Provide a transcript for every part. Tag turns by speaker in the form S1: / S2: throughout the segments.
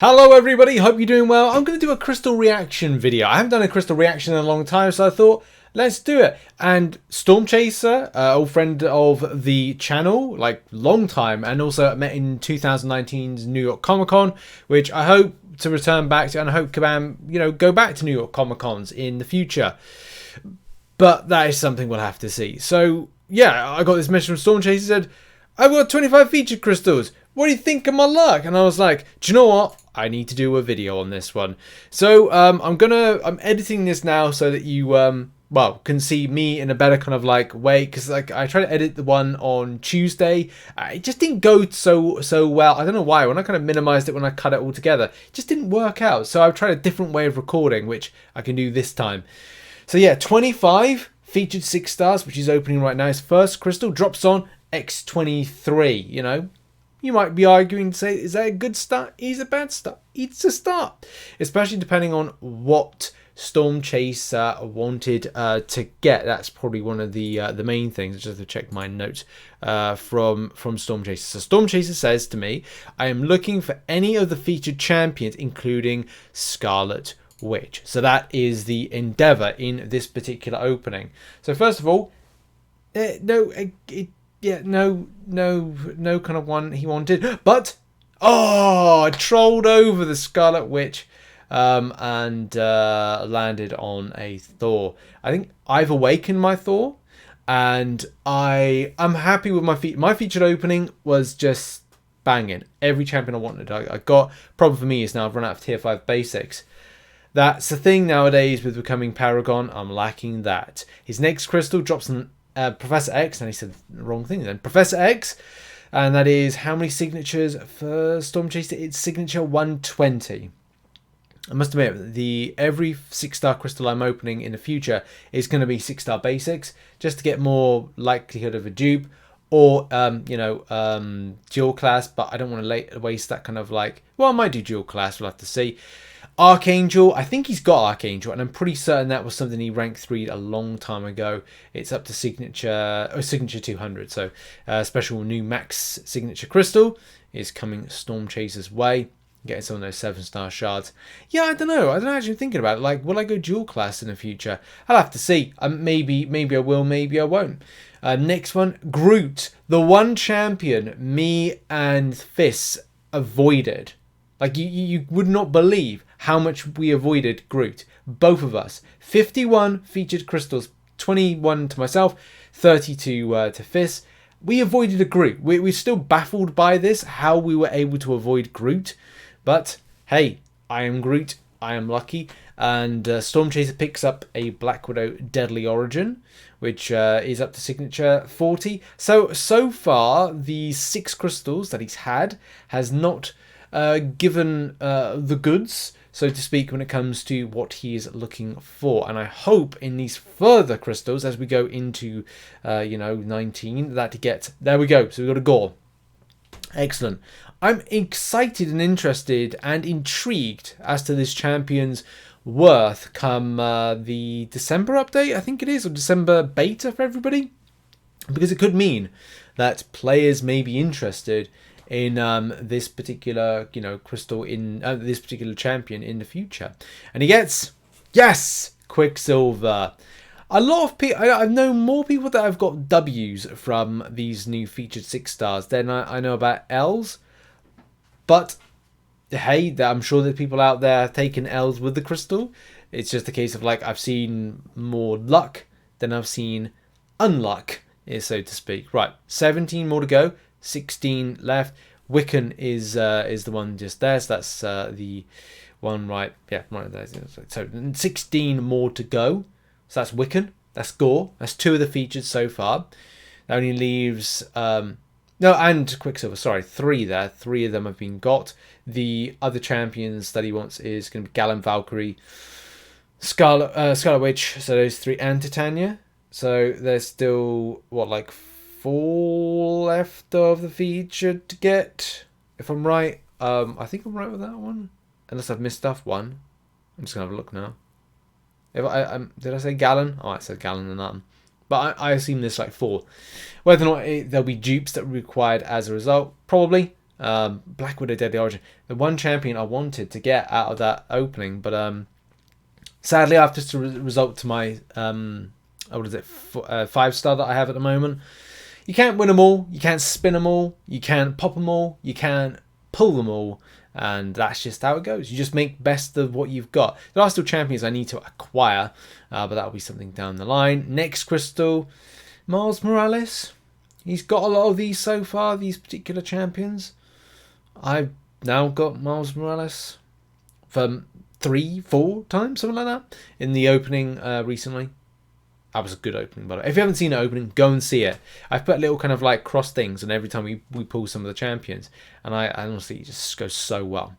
S1: Hello everybody, hope you're doing well. I'm going to do a crystal reaction video. I haven't done a crystal reaction in a long time, so I thought, let's do it. And Stormchaser, old friend of the channel, like long time, and also met in 2019's New York Comic Con, which I hope to return back to, and I hope Kabam, go back to New York Comic Cons in the future. But that is something we'll have to see. So yeah, I got this message from Stormchaser, said, I've got 25 featured crystals. What do you think of my luck? And I was like, do you know what? I need to do a video on this one. So I'm editing this now so that you can see me in a better kind of like way, because like I tried to edit the one on Tuesday. It just didn't go so well. I don't know why. When I kind of minimized it, when I cut it all together, it just didn't work out. So I've tried a different way of recording, which I can do this time. So yeah, 25 featured 6 stars, which is opening right now. His first crystal drops on X23, You might be arguing to say, is that a good start? Is a bad start? It's a start. Especially depending on what Stormchaser wanted to get. That's probably one of the main things. Just to check my notes from Stormchaser. So Stormchaser says to me, I am looking for any of the featured champions, including Scarlet Witch. So that is the endeavor in this particular opening. So first of all, no kind of one he wanted, but I trolled over the Scarlet Witch and landed on a Thor. I think I've awakened my Thor, and I'm happy with my featured opening was just banging. Every champion I wanted I got. Problem for me is now I've run out of tier 5 basics. That's the thing nowadays with becoming Paragon. I'm lacking that. His next crystal drops on Professor X, and he said the wrong thing then. Professor X, and that is how many signatures for Stormchaser? It's signature 120. I must admit, every 6-star crystal I'm opening in the future is going to be 6-star basics, just to get more likelihood of a dupe, or dual class. But I don't want to waste that kind of like. Well, I might do dual class. We'll have to see. Archangel, I think he's got Archangel, and I'm pretty certain that was something he ranked 3 a long time ago. It's up to signature 200, so special new max signature crystal is coming Stormchaser's way. Getting some of those 7-star shards. Yeah, I don't know. I don't know, actually thinking about it. Like, will I go dual class in the future? I'll have to see. Maybe I will, maybe I won't. Next one, Groot, the one champion me and Fizz avoided. Like, you would not believe how much we avoided Groot. Both of us. 51 featured crystals. 21 to myself. 30 to Fizz. We avoided a Groot. We're still baffled by this, how we were able to avoid Groot. But, hey, I am Groot. I am lucky. And Stormchaser picks up a Black Widow Deadly Origin, which is up to signature 40. So far, the 6 crystals that he's had has not given the goods, so to speak, when it comes to what he is looking for. And I hope in these further crystals, as we go into 19, that to get, there we go. So we've got a Gore. Excellent. I'm excited and interested and intrigued as to this champion's worth come the December update, I think it is, or December beta for everybody, because it could mean that players may be interested in this particular crystal, in this particular champion in the future. And he gets, yes, Quicksilver. A lot of people, I know more people that have got W's from these new featured 6 stars than I know about L's. But hey, I'm sure that people out there have taken L's with the crystal. It's just a case of like, I've seen more luck than I've seen unluck, so to speak. Right, 17 more to go. 16 left. Wiccan is the one just there, so that's the one right there. So 16 more to go. So that's Wiccan, that's Gore, that's 2 of the featured so far. That only leaves and Quicksilver, sorry, 3 there. 3 of them have been got. The other champions that he wants is going to be Galen, Valkyrie, Scarlet Witch, so those 3, and Titania. So there's still like 4 left of the featured to get, if I'm right. I think I'm right with that one, unless I've missed off one. I'm just gonna have a look now. If did I say Gallon? Oh, I said Gallon and that. But I assume there's like 4. Whether or not there'll be dupes that are required as a result, probably. Black Widow Deadly Origin. The one champion I wanted to get out of that opening, but sadly I've just result to my what is it, 5-star that I have at the moment. You can't win them all, you can't spin them all, you can't pop them all, you can't pull them all, and that's just how it goes. You just make best of what you've got. There are still champions I need to acquire, but that'll be something down the line. Next crystal, Miles Morales. He's got a lot of these so far, these particular champions. I've now got Miles Morales for 3-4 times, something like that, in the opening recently. That was a good opening, by the way. If you haven't seen the opening, go and see it. I've put little kind of like cross things, and every time we pull some of the champions, and I honestly, it just goes so well.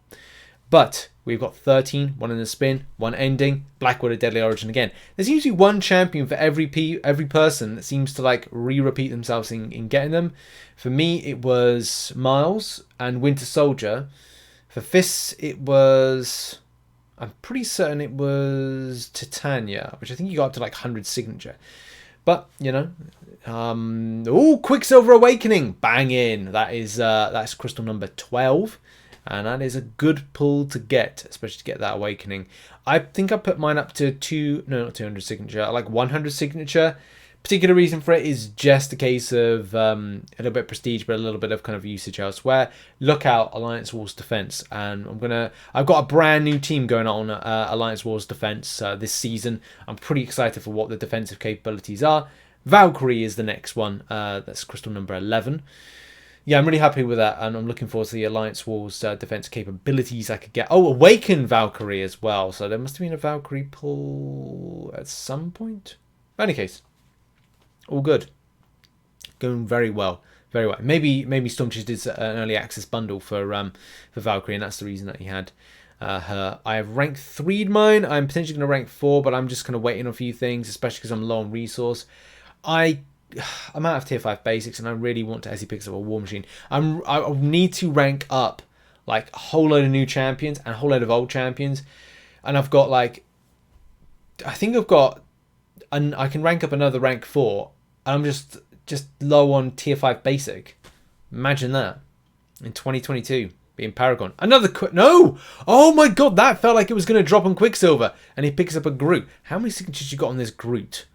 S1: But we've got 13, one in the spin, one ending, Black Widow Deadly Origin again. There's usually one champion for every person that seems to like repeat themselves in getting them. For me, it was Miles and Winter Soldier. For Fists, it was... I'm pretty certain it was Titania, which I think you got up to like 100 signature. But, you know, Quicksilver Awakening, bang in. That's crystal number 12, and that is a good pull to get, especially to get that Awakening. I think I put mine up to not 200 signature, like 100 signature. Particular reason for it is just a case of a little bit of prestige, but a little bit of kind of usage elsewhere. Look out, Alliance Wars Defense, and I've got a brand new team going on Alliance Wars Defense this season. I'm pretty excited for what the defensive capabilities are. Valkyrie is the next one. That's crystal number 11. Yeah, I'm really happy with that, and I'm looking forward to the Alliance Wars defense capabilities I could get. Oh, Awaken Valkyrie as well. So there must have been a Valkyrie pull at some point. In any case, all good. Going very well. Very well. Maybe Stormchaser did an early access bundle for Valkyrie, and that's the reason that he had her. I have rank 3'd mine. I'm potentially going to rank 4, but I'm just kind of waiting on a few things, especially because I'm low on resource. I'm out of tier 5 basics, and I really want to as he picks up a War Machine. I need to rank up like a whole load of new champions and a whole load of old champions, and I've got like, I think I've got, and I can rank up another rank 4, and I'm just low on tier 5 basic. Imagine that in 2022 being Paragon. No! Oh my god, that felt like it was going to drop on Quicksilver, and he picks up a Groot. How many signatures you got on this Groot?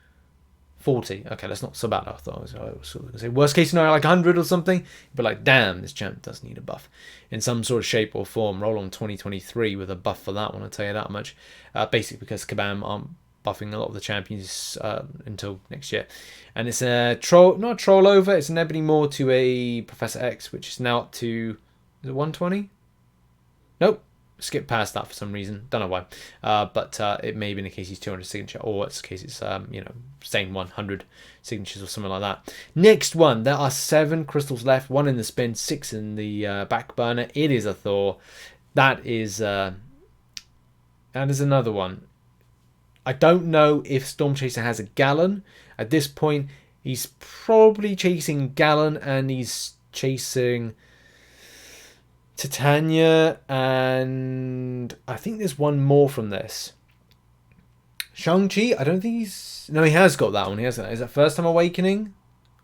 S1: 40. Okay, that's not so bad. I thought I was going to say worst case scenario like 100 or something, but like damn, this champ does need a buff in some sort of shape or form. Roll on 2023 with a buff for that one, I'll tell you that much. Basically because Kabam aren't buffing a lot of the champions until next year, and it's a not a troll over, it's an Ebony Maw to a Professor X, which is now up to, is it 120? Nope, skip past that for some reason, don't know why, but it may be in the case he's 200 signature, or it's the case it's staying 100 signatures or something like that. Next one, there are 7 crystals left, 1 in the spin, 6 in the back burner. It is a Thor. That is another one. I don't know if Stormchaser has a Gallon. At this point, he's probably chasing Gallon, and he's chasing Titania, and I think there's one more from this. Shang-Chi, I don't think he's... No, he has got that one. He has that. Is that first time Awakening?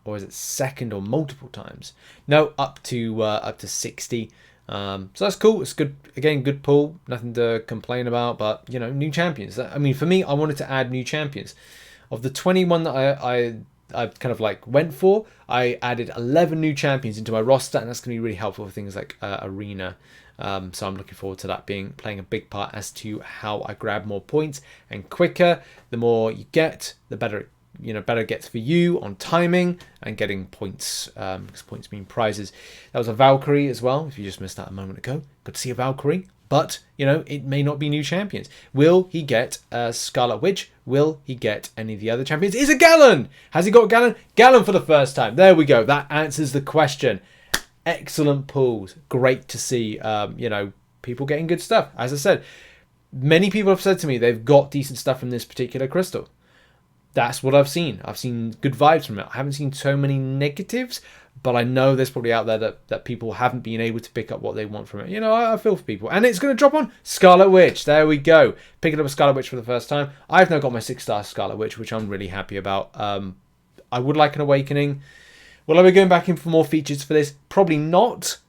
S1: Or is it second or multiple times? No, up to 60. So that's cool. It's good. Again, good pull. Nothing to complain about. But you know, new champions. I mean, for me, I wanted to add new champions. Of the 21 that I kind of like went for, I added 11 new champions into my roster, and that's going to be really helpful for things like Arena. So I'm looking forward to that playing a big part as to how I grab more points and quicker. The more you get, the better it gets for you on timing and getting points, because points mean prizes. That was a Valkyrie as well, if you just missed that a moment ago. Good to see a Valkyrie, but it may not be new champions. Will he get Scarlet Witch? Will he get any of the other champions? Is a Gallon! Has he got Gallon? Gallon for the first time. There we go. That answers the question. Excellent pulls. Great to see, people getting good stuff. As I said, many people have said to me they've got decent stuff from this particular crystal. That's what I've seen. I've seen good vibes from it. I haven't seen so many negatives, but I know there's probably out there that people haven't been able to pick up what they want from it. I feel for people. And it's going to drop on Scarlet Witch. There we go. Picking up a Scarlet Witch for the first time. I've now got my 6-star Scarlet Witch, which I'm really happy about. I would like an Awakening. Will I be going back in for more features for this? Probably not.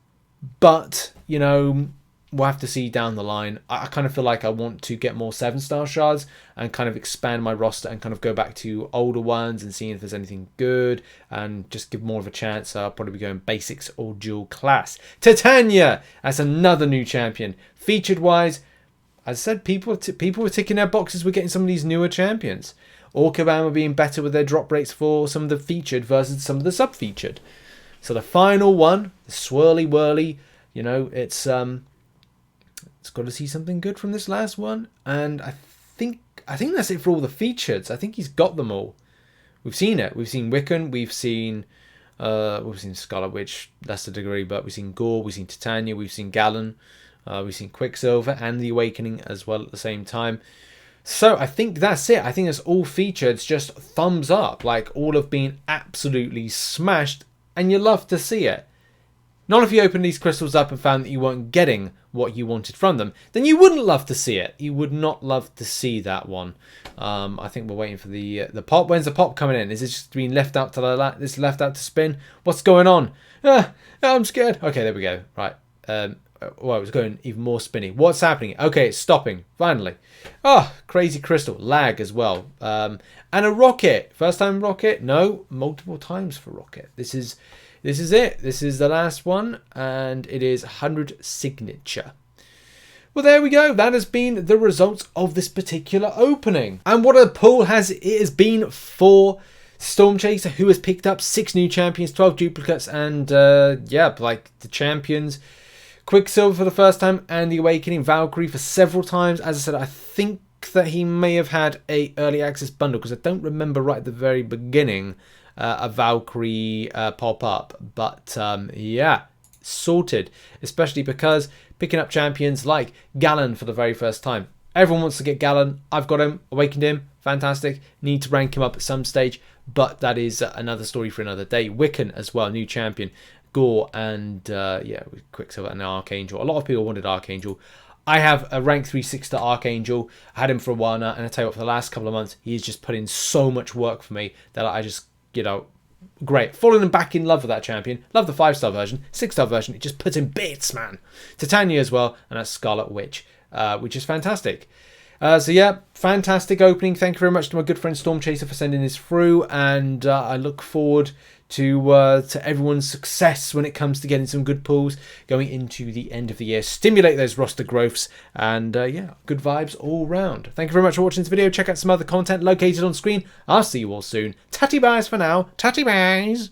S1: But, you know, we'll have to see down the line. I kind of feel like I want to get more 7-star shards and kind of expand my roster and kind of go back to older ones and seeing if there's anything good and just give more of a chance. I'll probably be going basics or dual class. Titania! That's another new champion. Featured wise, as I said, people were ticking their boxes. We're getting some of these newer champions. Orcaban were being better with their drop rates for some of the featured versus some of the sub-featured. So the final one, the swirly whirly, you know, it's got to see something good from this last one. And I think that's it for all the features. I think he's got them all. We've seen it. We've seen Wiccan. We've seen Scarlet Witch, lesser degree, but we've seen Gore. We've seen Titania. We've seen Gallon. We've seen Quicksilver and the Awakening as well at the same time. So I think that's it. I think it's all featured. It's just thumbs up. Like, all have been absolutely smashed, and you love to see it. Not if you opened these crystals up and found that you weren't getting what you wanted from them. Then you wouldn't love to see it. You would not love to see that one. I think we're waiting for the pop. When's the pop coming in? Is it just being left out to left out to spin? What's going on? I'm scared. Okay, there we go. Right. Well, it was going even more spinny. What's happening? Okay, it's stopping. Finally. Oh, crazy crystal. Lag as well. And a rocket. First time rocket? No, multiple times for rocket. This is it. This is the last one, and it is 100 signature. Well, there we go. That has been the results of this particular opening. And what a pull it has been for Stormchaser, who has picked up 6 new champions, 12 duplicates, and yeah, like the champions. Quicksilver for the first time, and the Awakening. Valkyrie for several times. As I said, I think that he may have had a early access bundle, because I don't remember right at the very beginning a Valkyrie pop up. But yeah, sorted. Especially because picking up champions like Gallon for the very first time. Everyone wants to get Gallon. I've got him, awakened him. Fantastic. Need to rank him up at some stage, but that is another story for another day. Wiccan as well, new champion. Gore and yeah, Quicksilver and Archangel. A lot of people wanted Archangel. I have a rank 3 6-star Archangel. I had him for a while now, and I tell you what, for the last couple of months, he's just put in so much work for me that I just, you know, great. Falling back in love with that champion. Love the 5-star version. 6-star version, it just puts in bits, man. Titania as well, and that's Scarlet Witch, which is fantastic. So yeah, fantastic opening. Thank you very much to my good friend Stormchaser for sending this through, and I look forward to everyone's success when it comes to getting some good pulls going into the end of the year. Stimulate those roster growths, and yeah, good vibes all round. Thank you very much for watching this video. Check out some other content located on screen. I'll see you all soon. Tatty byes for now. Tatty byes.